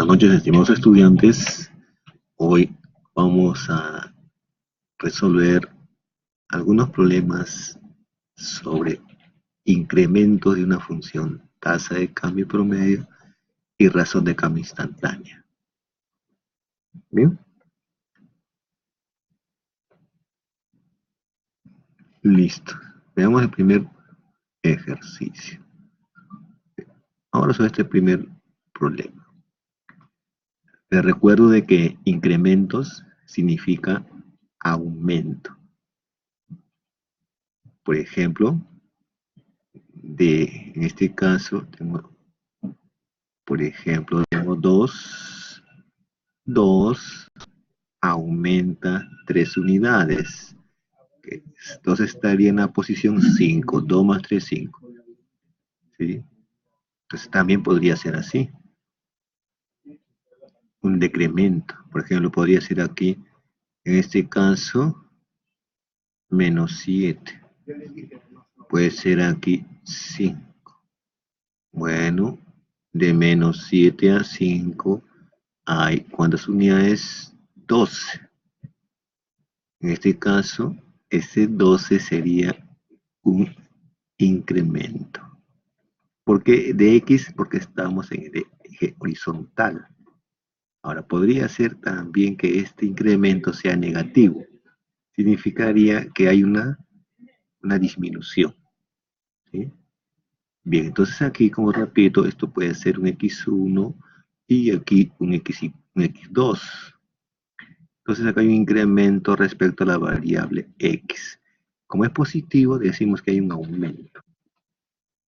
Buenas noches, estimados estudiantes. Hoy vamos a resolver algunos problemas sobre incrementos de una función, tasa de cambio promedio y razón de cambio instantánea. Bien, listo. Veamos el primer ejercicio. Ahora sobre este primer problema. Les recuerdo de que incrementos significa aumento. Por ejemplo, en este caso tengo, por ejemplo, tengo 2 aumenta 3 unidades. Entonces estaría en la posición 5, 2 más 3, 5. ¿Sí? Entonces también podría ser así. Un decremento, por ejemplo, podría ser aquí, en este caso, menos 7. Puede ser aquí 5. Bueno, de menos 7 a 5 hay, ¿cuántas unidades? 12. En este caso, ese 12 sería un incremento. ¿Por qué de X? Porque estamos en el eje horizontal. Ahora, podría ser también que este incremento sea negativo. Significaría que hay una disminución. ¿Sí? Bien, entonces aquí, como repito, esto puede ser un X1 y aquí un X2. Entonces acá hay un incremento respecto a la variable X. Como es positivo, decimos que hay un aumento.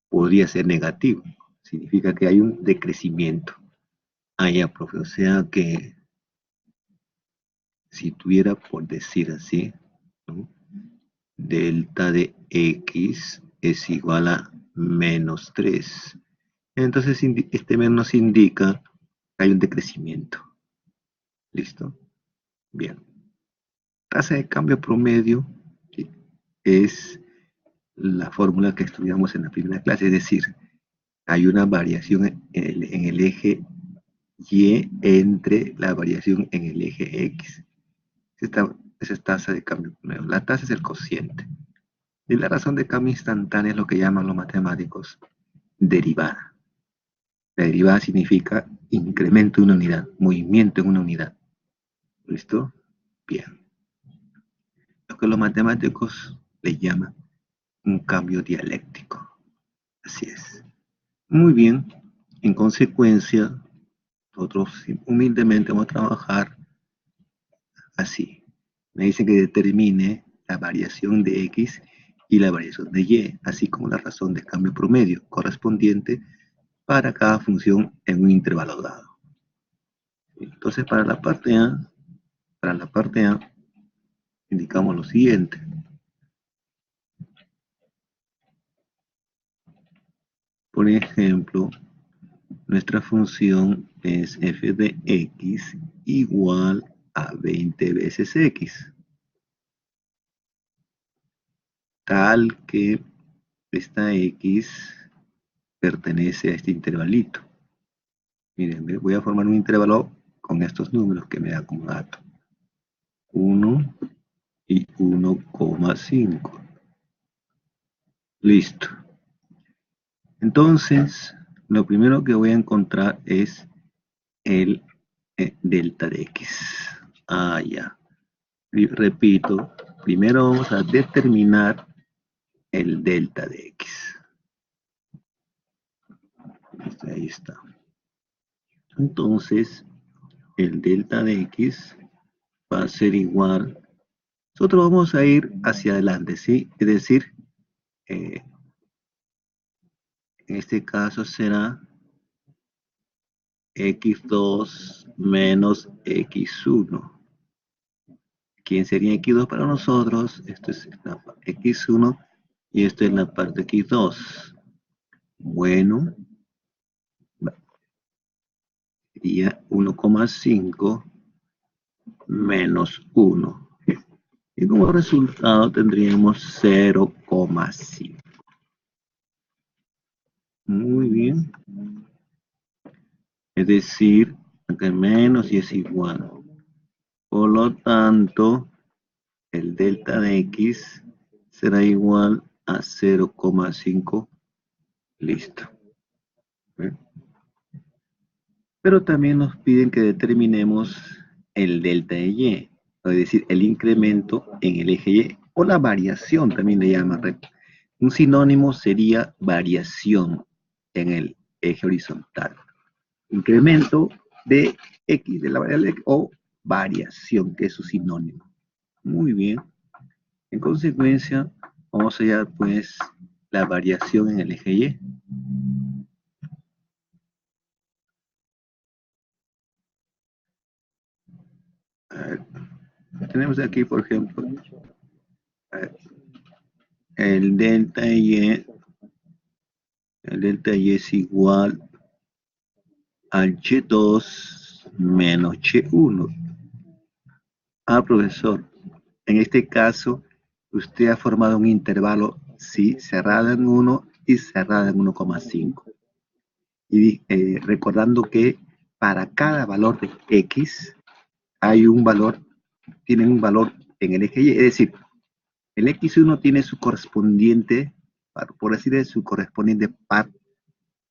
Podría ser negativo. Significa que hay un decrecimiento. Ah, ya, profe. O sea que si tuviera por decir así, ¿no? Delta de X es igual a menos 3. Entonces este menos indica que hay un decrecimiento. ¿Listo? Bien. Tasa de cambio promedio, ¿sí?, es la fórmula que estudiamos en la primera clase, es decir, hay una variación en el eje Y entre la variación en el eje X. Esa es tasa de cambio promedio. La tasa es el cociente. Y la razón de cambio instantánea es lo que llaman los matemáticos derivada. La derivada significa incremento de una unidad, movimiento en una unidad. ¿Listo? Bien. Lo que los matemáticos le llaman un cambio dialéctico. Así es. Muy bien. En consecuencia, nosotros humildemente vamos a trabajar así. Me dice que determine la variación de X y la variación de Y, así como la razón de cambio promedio correspondiente para cada función en un intervalo dado. Entonces, para la parte A, indicamos lo siguiente. Por ejemplo, nuestra función es f de x igual a 20 veces x, tal que esta x pertenece a este intervalito. Miren, voy a formar un intervalo con estos números que me da como dato. 1 y 1,5. Listo. Entonces, lo primero que voy a encontrar es el delta de x. Ah, ya. Y repito, primero vamos a determinar el delta de x. Ahí está. Entonces, el delta de x va a ser igual. Nosotros vamos a ir hacia adelante, ¿sí? Es decir, en este caso será x2 menos x1. ¿Quién sería x2 para nosotros? Esto es la x1 y esto es la parte x2. Bueno, sería 1,5 menos 1. Y como resultado tendríamos 0,5. Muy bien. Es decir, Acá menos y es igual. Por lo tanto, el delta de x será igual a 0,5. Listo. ¿Ven? Pero también nos piden que determinemos el delta de y, es decir, el incremento en el eje y, o la variación también le llaman. Un sinónimo sería variación en el eje horizontal. Incremento de x, de la variable x, o variación, que es su sinónimo. Muy bien. En consecuencia, vamos a hallar pues la variación en el eje y. A ver, tenemos aquí, por ejemplo, a ver, el delta y, es igual al y2 menos y1. Ah, profesor, en este caso, usted ha formado un intervalo, sí, cerrado en 1 y cerrado en 1,5. Y recordando que para cada valor de x hay un valor, tienen un valor en el eje y, es decir, el x1 tiene su correspondiente, por así decirlo, su correspondiente par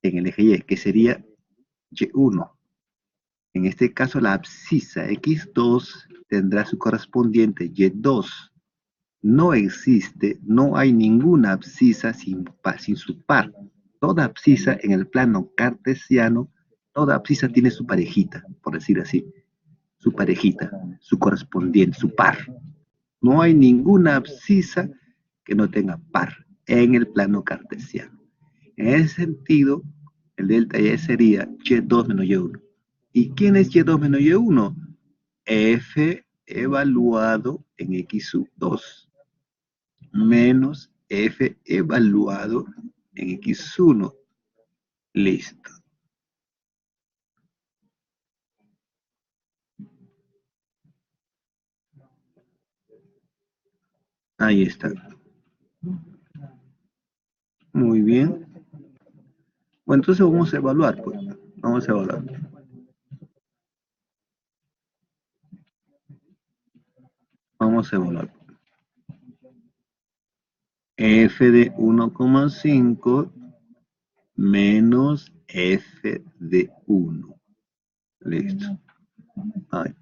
en el eje y, que sería y1. En este caso, la abscisa x2 tendrá su correspondiente y2. No existe, no hay ninguna abscisa sin su par. Toda abscisa en el plano cartesiano, toda abscisa tiene su parejita, por decir así. Su parejita, su correspondiente, su par. No hay ninguna abscisa que no tenga par en el plano cartesiano. En ese sentido, el delta Y sería Y2 menos Y1. ¿Y quién es Y2 menos Y1? F evaluado en X2 menos F evaluado en X1. Listo. Ahí está. Muy bien. Bueno, entonces vamos a evaluar, pues. Vamos a evaluar. Vamos a evaluar. F de 1,5 menos F de 1. Listo.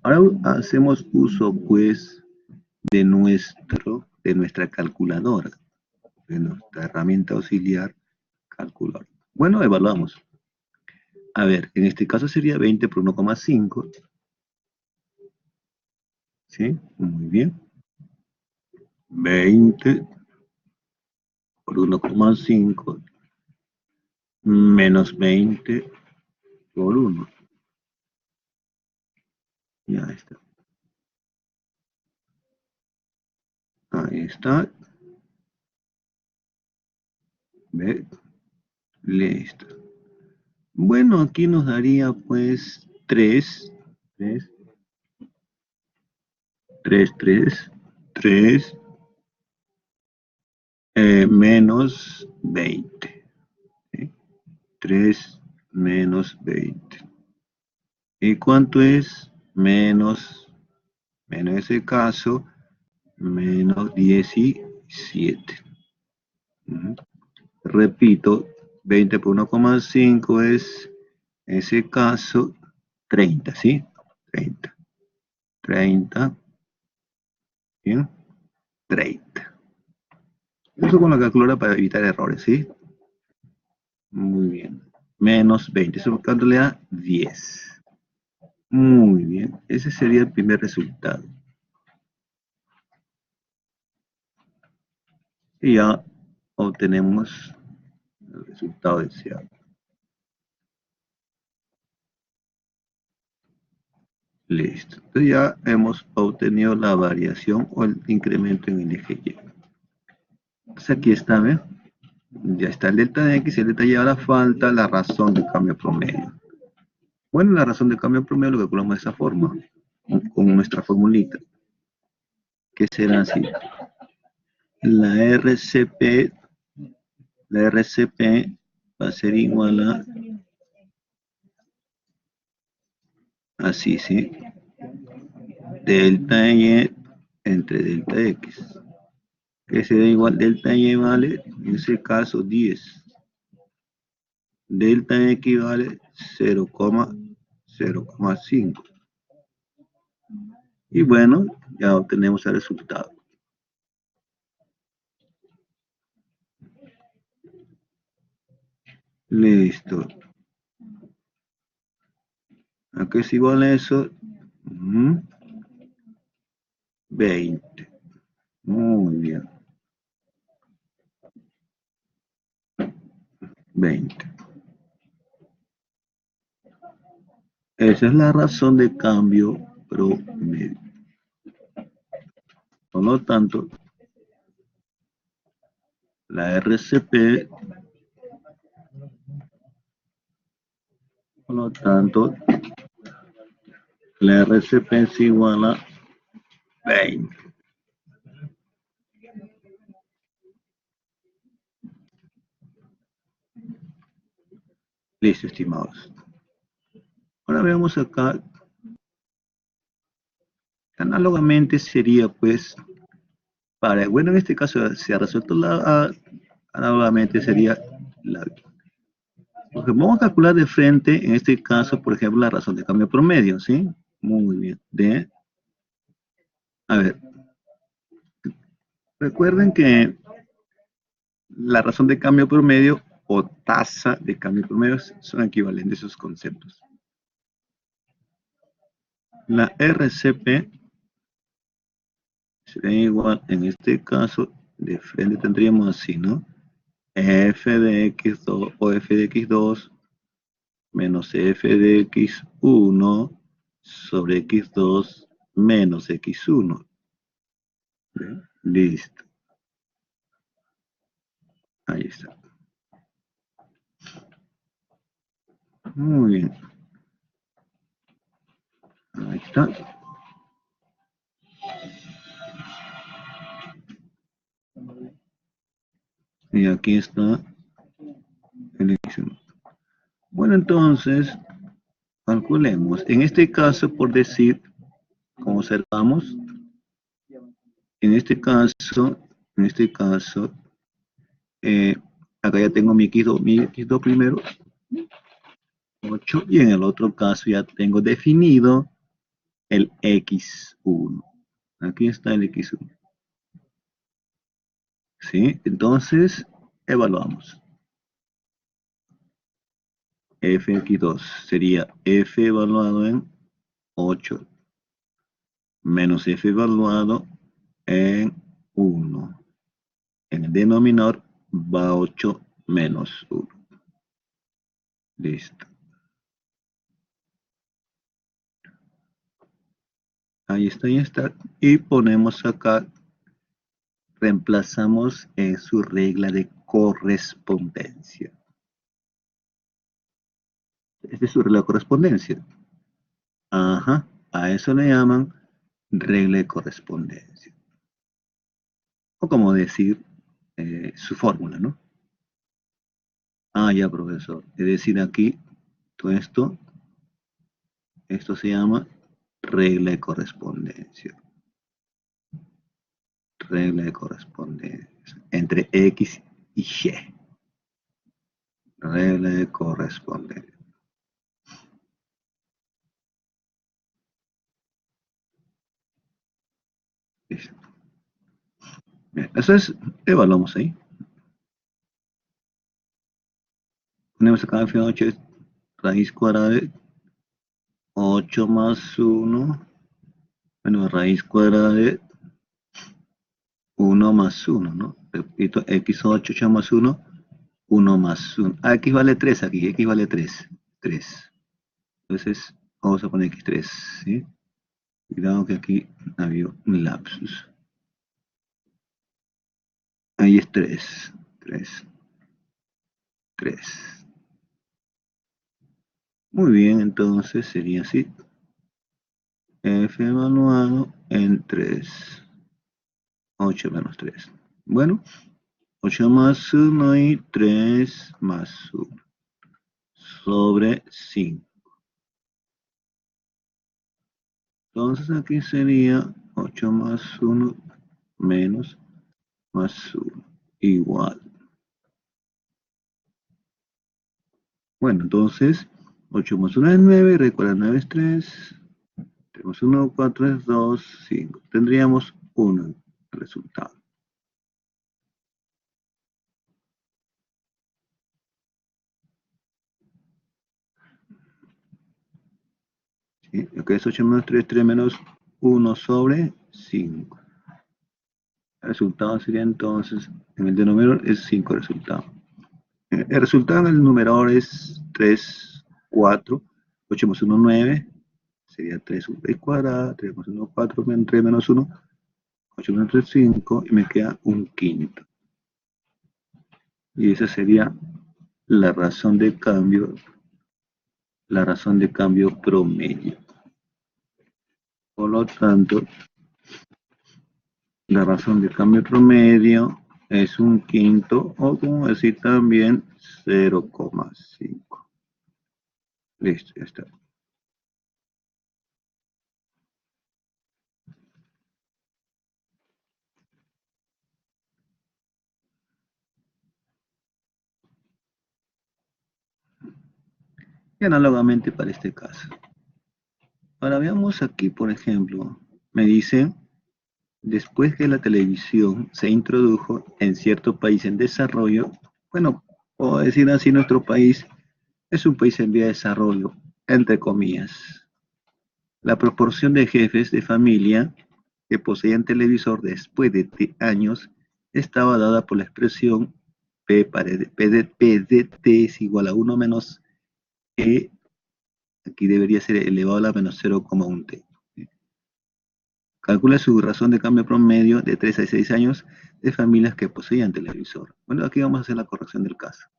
Ahora hacemos uso, pues, de nuestra calculadora, de nuestra herramienta auxiliar calculadora. Bueno, evaluamos. A ver, en este caso sería 20 por 1,5. ¿Sí? Muy bien. 20 por 1,5 menos 20 por 1. Ya está. Ahí está. ¿Ve? Listo. Bueno, aquí nos daría pues 3, 3, 3, 3, 3 menos 20. ¿Sí? 3 menos 20. ¿Y cuánto es? Menos en ese caso, menos 17. Repito, 20 por 1,5 es, en ese caso, 30, ¿sí? 30. 30. ¿Bien? 30. Eso con la calculadora para evitar errores, ¿sí? Muy bien. Menos 20. ¿Eso cuánto le da? 10. Muy bien. Ese sería el primer resultado. Y ya obtenemos el resultado deseado. Listo. Entonces ya hemos obtenido la variación o el incremento en el eje Y. Entonces aquí está, ¿ven? Ya está el delta de X y el delta Y. Ahora falta la razón de cambio promedio. Bueno, la razón de cambio promedio lo calculamos de esa forma, con nuestra formulita, que será así. La RCP, va a ser igual a Así, ¿sí? Delta y entre delta x. Que será igual, delta y vale, en ese caso 10. Delta x vale 0,5. Y bueno, ya obtenemos el resultado. Listo. ¿A qué es igual a eso? 20. Muy bien. 20. Esa es la razón de cambio promedio. Por lo tanto, la RCP, por lo tanto, la RCP es igual a 20. Listo, estimados. Ahora veamos acá. Análogamente sería, pues, bueno, en este caso se ha resuelto análogamente sería la. Porque vamos a calcular de frente, en este caso, por ejemplo, la razón de cambio promedio, ¿sí? Muy bien. A ver, recuerden que la razón de cambio promedio o tasa de cambio promedio son equivalentes a esos conceptos. La RCP sería igual, en este caso, de frente tendríamos así, ¿no? F de x2 o f de x2 menos f de x1 sobre x2 menos x1. ¿Bien? Listo. Ahí está. Muy bien. Ahí está. Y aquí está el x1. Bueno, entonces, calculemos. En este caso, por decir, como observamos, en este caso, eh, acá ya tengo mi x2 primero, 8, y en el otro caso ya tengo definido el x1. Aquí está el x1. ¿Sí? Entonces, evaluamos. Fx2 sería f evaluado en 8 menos f evaluado en 1. En el denominador va 8 menos 1. Listo. Ahí está, ahí está. Y ponemos acá, reemplazamos en su regla de correspondencia. Esta es su regla de correspondencia. Ajá, a eso le llaman regla de correspondencia. O como decir su fórmula, ¿no? Ah, ya, profesor. Es decir, aquí, todo esto se llama regla de correspondencia. Regla de correspondencia entre X y Y. Regla de correspondencia. Listo. Bien, eso es, evaluamos ahí. Ponemos acá en 8 raíz cuadrada de 8 más 1, bueno, raíz cuadrada de 1 más 1, ¿no? Repito, x8, 8 más 1, 1 más 1. Ah, x vale 3 aquí, x vale 3. 3. Entonces, vamos a poner x3, ¿sí? Cuidado que aquí había un lapsus. Ahí es 3. 3. 3. Muy bien, entonces sería así. F evaluado en 3. 8 menos 3. Bueno, 8 más 1 y 3 más 1. Sobre 5. Entonces aquí sería 8 más 1 menos más 1 igual. Bueno, entonces 8 más 1 es 9, recuerda 9 es 3, tenemos 1, 4 es 2, 5. Tendríamos 1 en el resultado. ¿Sí? Lo que es 8 menos 3, 3 menos 1 sobre 5. El resultado sería entonces, en el denominador es 5 el resultado. El resultado en el numerador es 3, 4, 8 más 1, 9, sería 3 raíz cuadrada, 3 más 1, 4, 3 menos 1, 8 menos 3, 5, y me queda un quinto. Y esa sería la razón de cambio, promedio. Por lo tanto, la razón de cambio promedio es un quinto, o como decir también 0,5. Listo, ya está. Y análogamente para este caso. Ahora veamos aquí, por ejemplo, me dice, después que la televisión se introdujo en cierto país en desarrollo, bueno, puedo decir así, nuestro país es un país en vía de desarrollo, entre comillas. La proporción de jefes de familia que poseían televisor después de años estaba dada por la expresión P de T es igual a 1 menos E, aquí debería ser elevado a la menos 0,1 T. Calcula su razón de cambio promedio de 3 a 6 años de familias que poseían televisor. Bueno, aquí vamos a hacer la corrección del caso.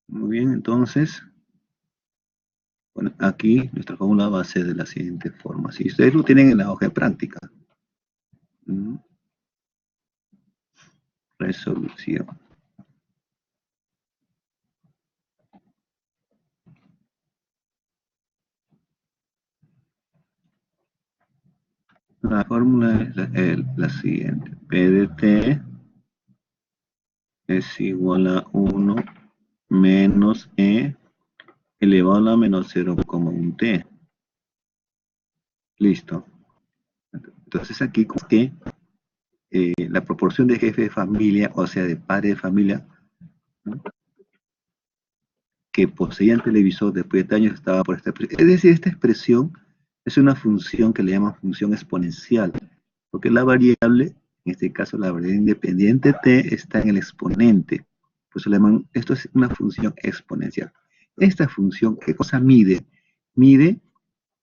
Muy bien, entonces, bueno, aquí nuestra fórmula va a ser de la siguiente forma. Si ustedes lo tienen en la hoja de práctica. Resolución. La fórmula es la siguiente. P de T es igual a 1 menos E elevado a la menos 0,1 T. Listo. Entonces aquí como que la proporción de jefe de familia, o sea, de padre de familia, ¿no?, que poseían televisor después de años estaba por esta expresión. Es decir, esta expresión es una función que le llaman función exponencial, porque la variable, en este caso la variable independiente t, está en el exponente. Pues le llaman, esto es una función exponencial. Esta función, ¿qué cosa mide? Mide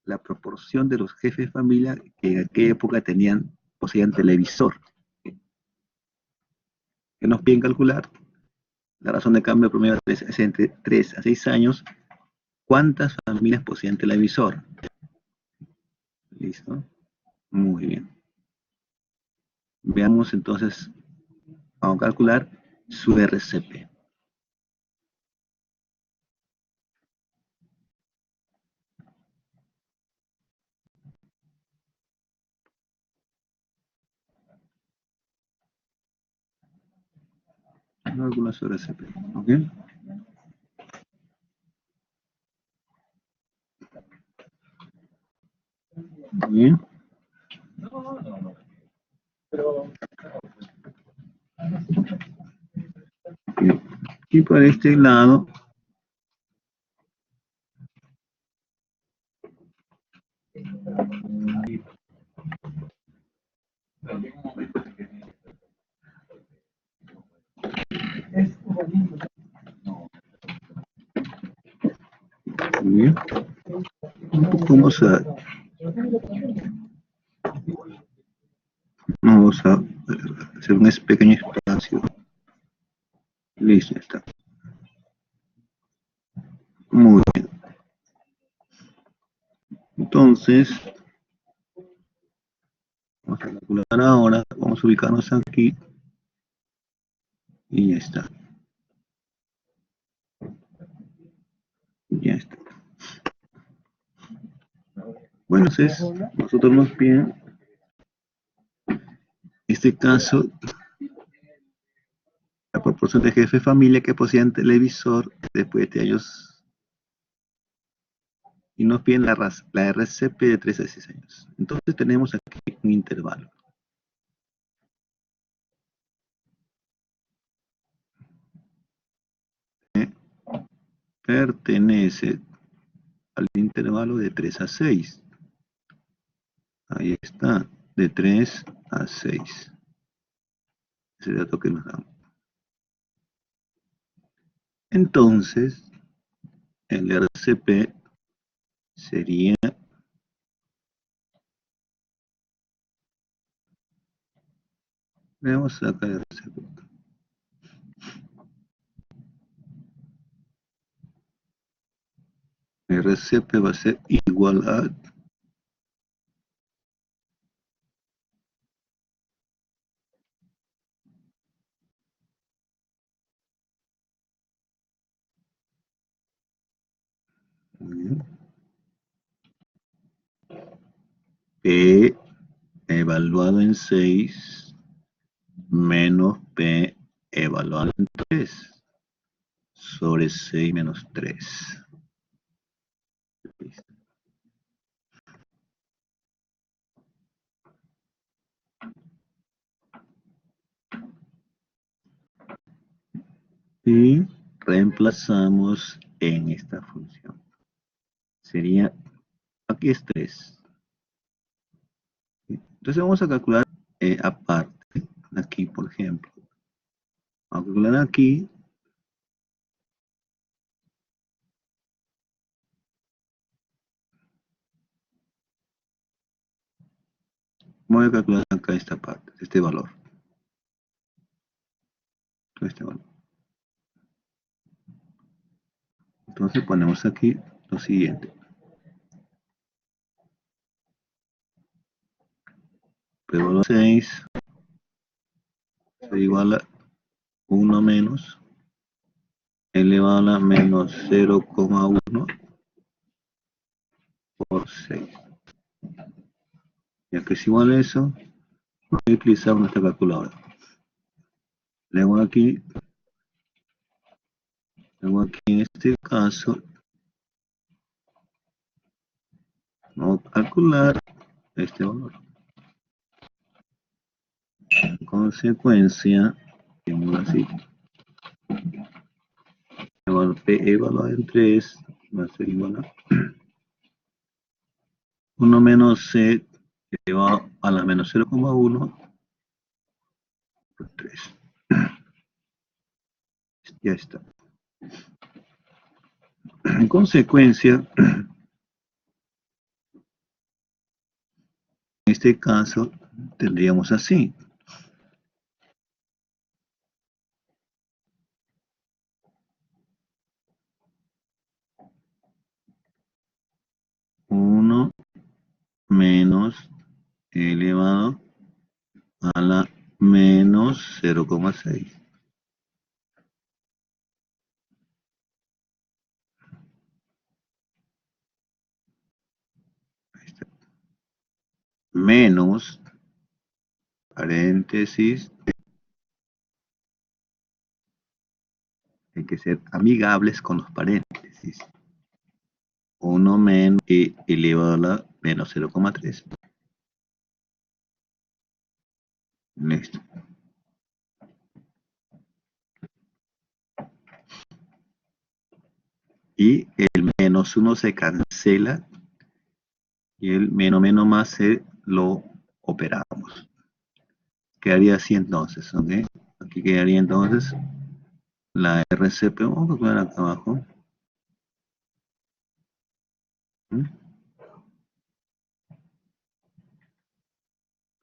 la proporción de los jefes de familia que en aquella época poseían televisor. ¿Qué nos piden calcular? La razón de cambio promedio es entre 3 a 6 años. ¿Cuántas familias poseían televisor? ¿Listo? Muy bien. Veamos entonces, vamos a calcular su RCP. No calcula su RCP, ¿ok? Muy bien. Y por este lado, muy bien. Vamos a hacer un pequeño espacio. Listo, ya está. Muy bien. Entonces, vamos a calcular ahora. Vamos a ubicarnos aquí. Y ya está. Ya está. Bueno, entonces nosotros nos piden, en este caso, la proporción de jefe de familia que poseían televisor después de años y nos piden la RCP de 3 a 6 años. Entonces tenemos aquí un intervalo. Pertenece al intervalo de 3 a 6. Ahí está, de 3 a 6. Ese dato que nos dan. Entonces, el RCP sería, veamos acá el RCP. El RCP va a ser igual a, P evaluado en 6 menos P evaluado en 3 sobre 6 menos 3. Y reemplazamos en esta función. Sería, aquí es 3. Entonces vamos a calcular aparte, aquí por ejemplo. Vamos a calcular aquí. Voy a calcular acá esta parte, este valor. Este valor. Entonces ponemos aquí lo siguiente. Pero 6 se iguala a 1 menos elevado a la menos 0,1 por 6. Ya que es igual a eso, voy a utilizar nuestra calculadora. Luego aquí en este caso, vamos a calcular este valor. En consecuencia, tenemos así. P evaluado en 3 va a ser igual a 1 menos C elevado a la menos 0,1 por 3. Ya está. En consecuencia, en este caso tendríamos así. Uno menos elevado a la menos 0,6. Menos, paréntesis, hay que ser amigables con los paréntesis. 1 menos y elevado a la menos 0,3. Listo. Y el menos 1 se cancela y el menos más se lo operamos. Quedaría así entonces, ¿ok? Aquí quedaría entonces la RCP, vamos a poner acá abajo.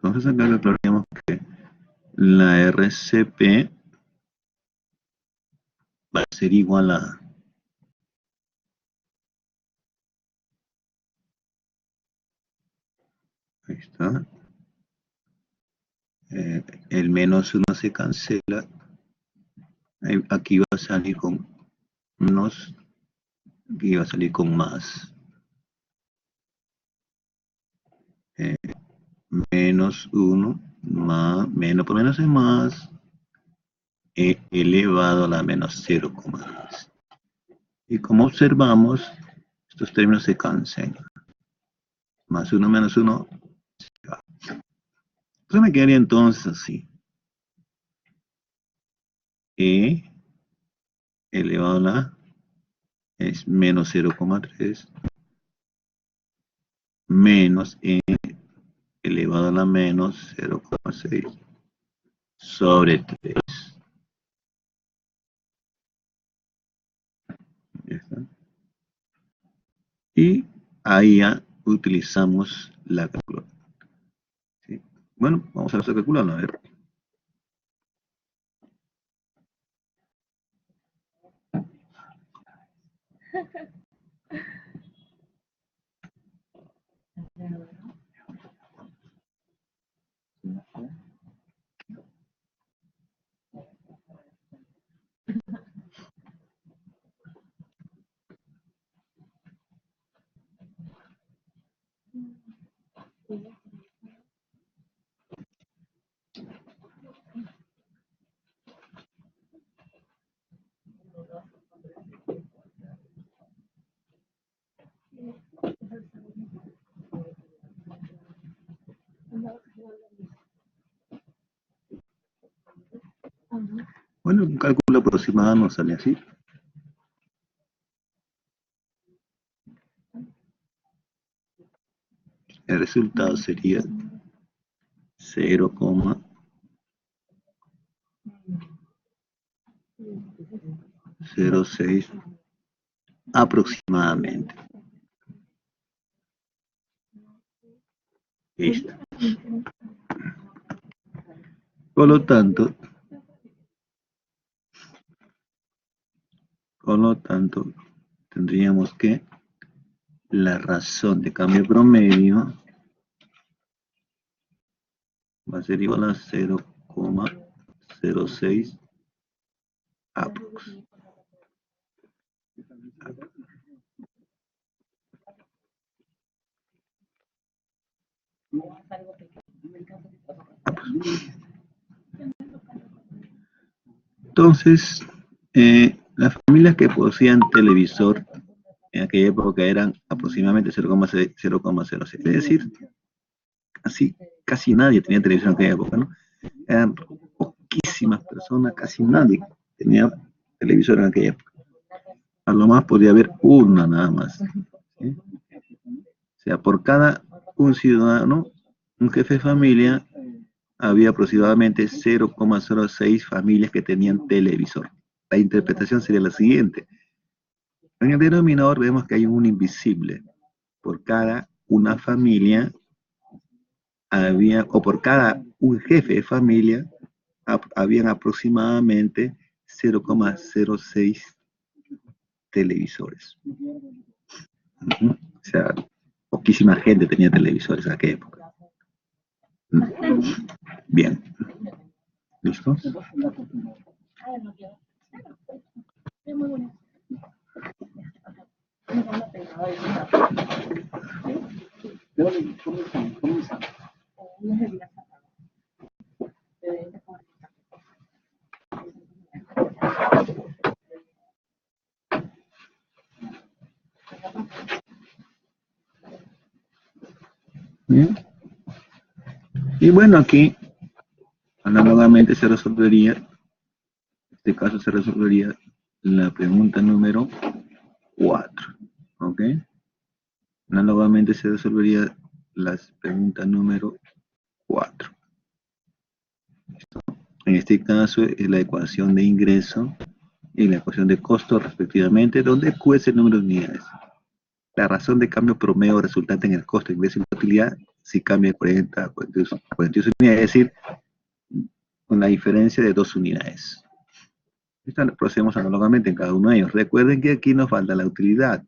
Entonces acá declararíamos que la RCP va a ser igual a, ahí está, el menos 1 se cancela, aquí va a salir con menos, aquí va a salir con más. eh, menos 1 más, menos por menos es más, e elevado a la menos 0,10. Y como observamos, estos términos se cancelan. Más 1 menos 1. Entonces me quedaría entonces así. E elevado a la es menos 0,3 menos E elevado a la menos 0,6 sobre 3. ¿Ya está? Y ahí ya utilizamos la calculadora. ¿Sí? Bueno, vamos a hacer calculando, a ver. Bueno, un cálculo aproximado nos sale así. El resultado sería 0,06 aproximadamente. Listo. Por lo tanto, tendríamos que la razón de cambio promedio va a ser igual a 0,06 aprox. Entonces, las familias que poseían televisor en aquella época eran aproximadamente 0,6, 0,06. Es decir, casi nadie tenía televisión en aquella época, ¿no? Eran poquísimas personas, casi nadie tenía televisor en aquella época. A lo más podía haber una nada más. ¿Sí? O sea, por cada un ciudadano, un jefe de familia, había aproximadamente 0,06 familias que tenían televisor. La interpretación sería la siguiente. En el denominador vemos que hay un invisible. Por cada una familia había, o por cada un jefe de familia, habían aproximadamente 0,06 televisores. Uh-huh. O sea, poquísima gente tenía televisores en aquella época. Bien. ¿Listos? Bien. Y bueno, aquí análogamente se resolvería, en este caso se resolvería la pregunta número 4. ¿Ok? Análogamente se resolvería la pregunta número 4. En este caso es la ecuación de ingreso y la ecuación de costo respectivamente, donde Q es el número de unidades. La razón de cambio promedio resultante en el costo de ingreso y la utilidad si cambia de 40 a 42 unidades, es decir, con la diferencia de 2 unidades. Esto lo procedemos análogamente en cada uno de ellos. Recuerden que aquí nos falta la utilidad.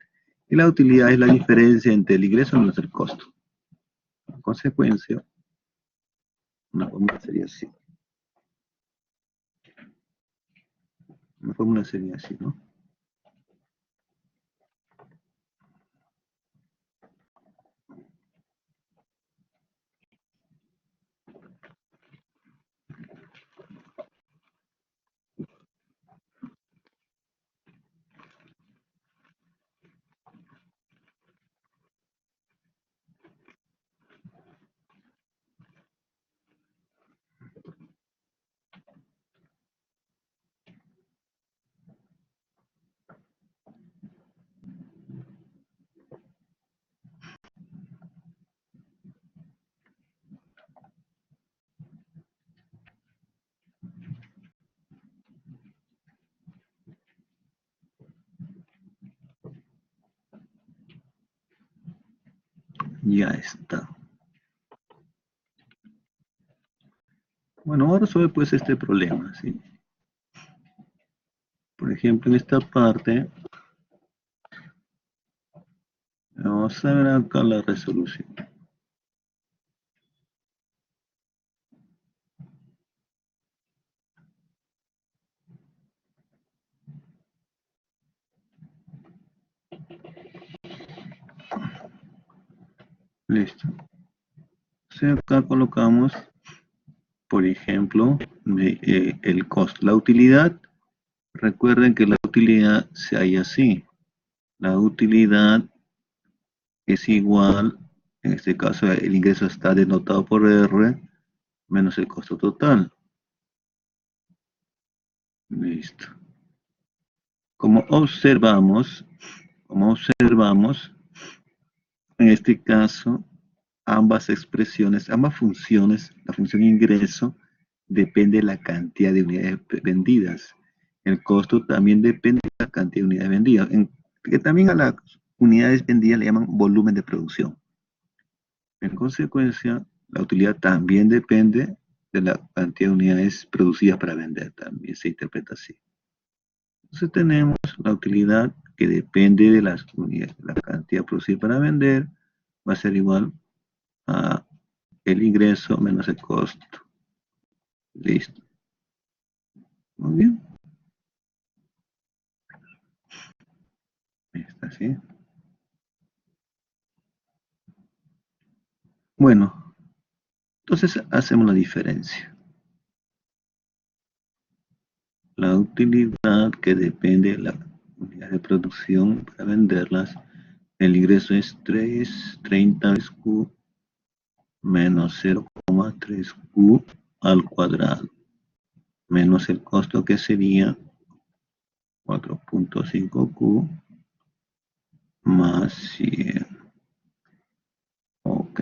Y la utilidad es la diferencia entre el ingreso menos el costo. En consecuencia, una fórmula sería así. Una fórmula sería así, ¿no? Ya está. Bueno, vamos a resolver pues este problema, ¿sí? Por ejemplo, en esta parte, vamos a ver acá la resolución. Listo. Entonces acá colocamos, por ejemplo, el costo. La utilidad, recuerden que la utilidad se halla así. La utilidad es igual, en este caso el ingreso está denotado por R, menos el costo total. Listo. Como observamos, en este caso, ambas expresiones, ambas funciones, la función ingreso depende de la cantidad de unidades vendidas. El costo también depende de la cantidad de unidades vendidas. Que también a las unidades vendidas le llaman volumen de producción. En consecuencia, la utilidad también depende de la cantidad de unidades producidas para vender. También se interpreta así. Entonces tenemos la utilidad que depende de las unidades, la cantidad producida para vender, va a ser igual a el ingreso menos el costo. Listo. Muy bien. Está así. Bueno, entonces hacemos la diferencia. La utilidad que depende de la unidad de producción para venderlas, el ingreso es 30 veces Q menos 0,3 Q al cuadrado, menos el costo que sería 4,5 Q más 100. Ok,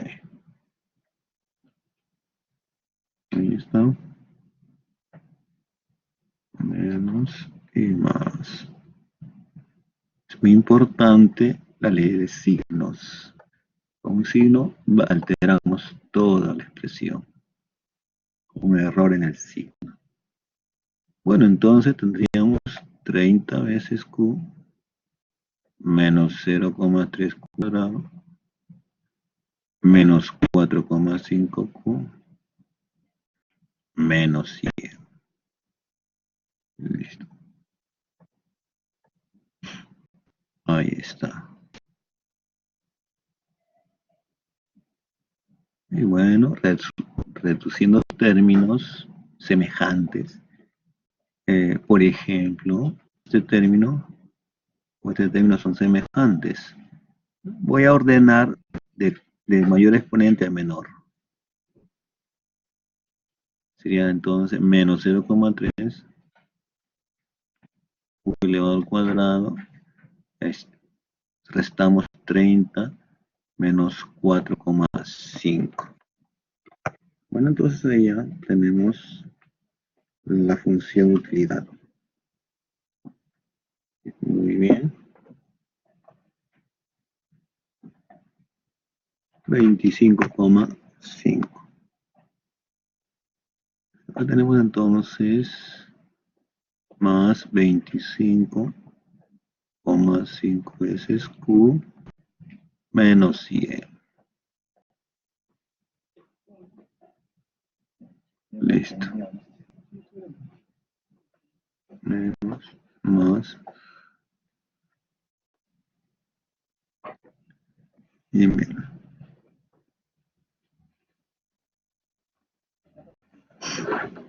ahí está. Menos y más. Es muy importante la ley de signos. Con un signo alteramos toda la expresión. Un error en el signo. Bueno, entonces tendríamos 30 veces Q menos 0,3 cuadrado menos 4,5 Q menos 100. Listo. Ahí está. Y bueno, reduciendo términos semejantes. Por ejemplo, este término o este término son semejantes. Voy a ordenar de mayor exponente a menor. Sería entonces menos 0,3 Q elevado al cuadrado. Restamos 30 menos 4,5. Bueno, entonces ya tenemos la función utilidad. Muy bien. 25,5. Acá tenemos entonces más 25,5 veces Q menos 100. Listo. Menos, más y menos.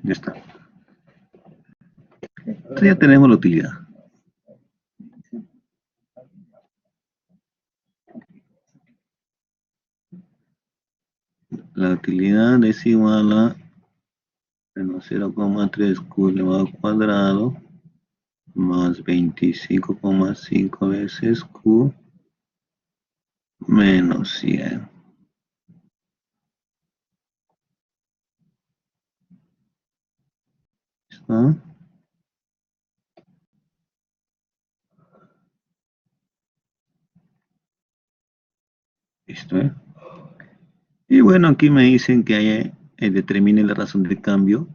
Ya está. Entonces ya tenemos la utilidad. La utilidad es igual a menos 0,3 Q elevado al cuadrado más 25,5 veces Q menos 100. ¿Está? Listo, ¿eh? Y bueno, aquí me dicen que determine la razón de cambio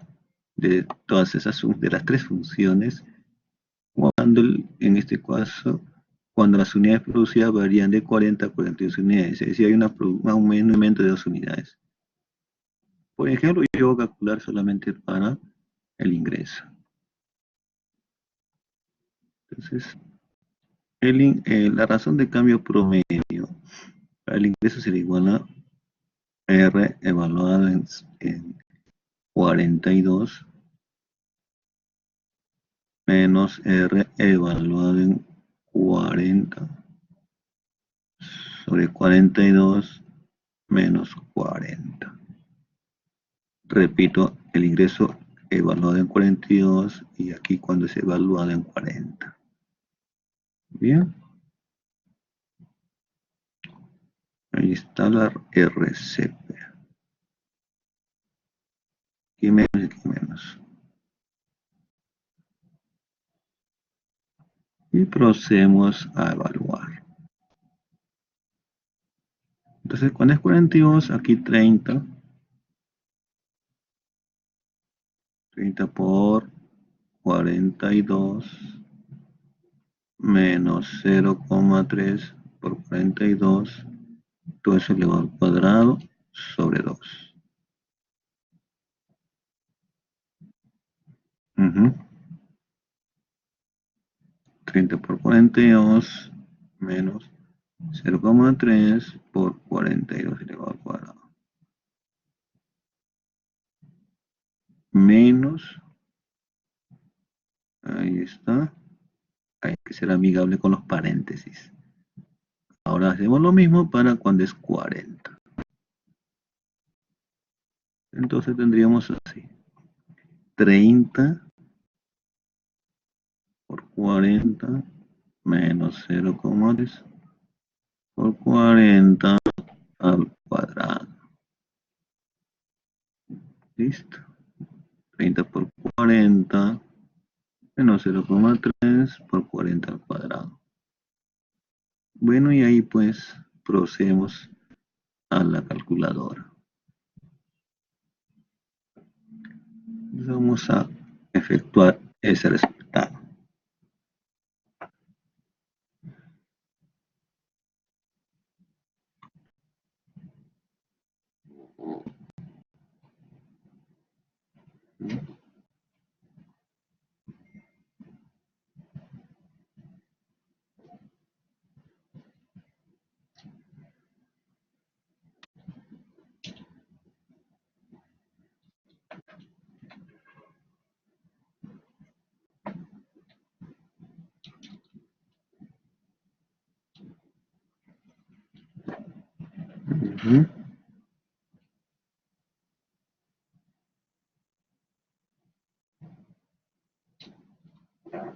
de todas esas, de las tres funciones, cuando en este caso, cuando las unidades producidas varían de 40 a 42 unidades, es decir, hay un aumento de 2 unidades. Por ejemplo, yo voy a calcular solamente para el ingreso. Entonces, la razón de cambio promedio para el ingreso será igual a R evaluado en 42 menos R evaluado en 40 sobre 42 menos 40. Repito, el ingreso evaluado en 42 y aquí cuando es evaluado en 40. Bien, ahí está la RCP. Aquí menos y aquí menos. Y procedemos a evaluar. Entonces, cuando es 42, aquí 30. 30 por 42 menos 0,3 por 42, todo eso elevado al cuadrado sobre 2. 30 por 42 menos 0,3 por 42 elevado al cuadrado. Menos, ahí está, hay que ser amigable con los paréntesis. Ahora hacemos lo mismo para cuando es 40. Entonces tendríamos así, 30 por 40 menos 0,3 por 40 al cuadrado. Listo. 30 por 40 menos 0,3 por 40 al cuadrado. Bueno, y ahí pues procedemos a la calculadora. Vamos a efectuar ese resultado.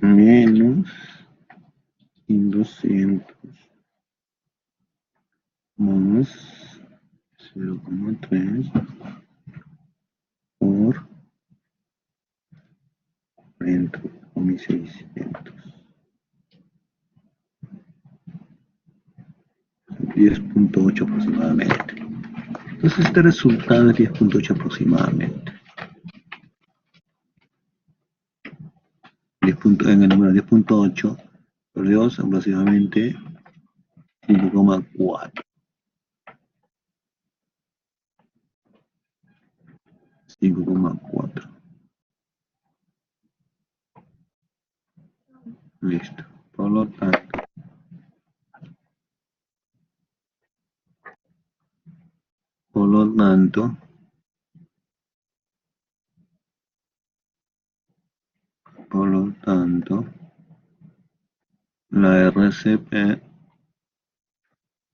Menos 200 más 0,3 por 40,600. 10,8 aproximadamente. Entonces este resultado es 10,8 aproximadamente. En el número 10,8 por 2 aproximadamente 5,4. 5,4. Listo. Por lo tanto, por lo tanto, la RCP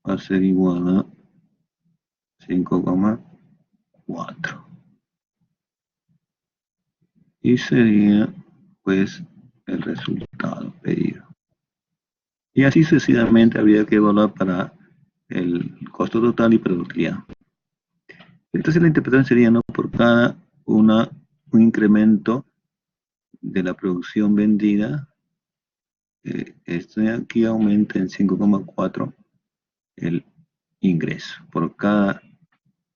va a ser igual a 5,4. Y sería, pues, el resultado pedido. Y así sucesivamente habría que evaluar para el costo total y productividad. Entonces la interpretación sería, ¿no? Por cada un incremento de la producción vendida, este aquí aumenta en 5,4 el ingreso por cada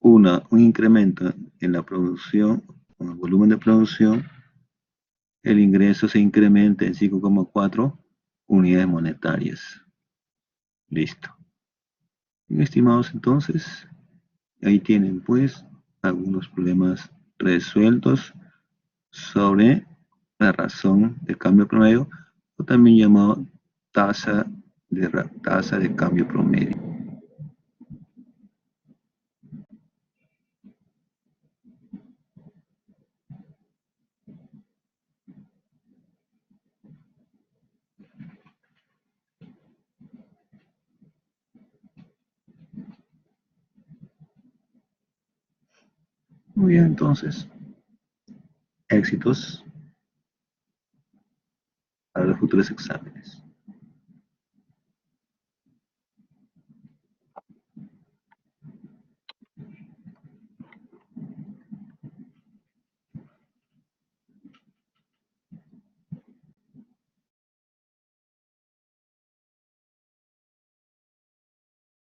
un incremento en la producción, en el volumen de producción, el ingreso se incrementa en 5,4 unidades monetarias. Listo. Bien, estimados, entonces, ahí tienen pues algunos problemas resueltos sobre la razón de cambio promedio, o también llamado tasa de cambio promedio. Muy bien, entonces, éxitos para los futuros exámenes.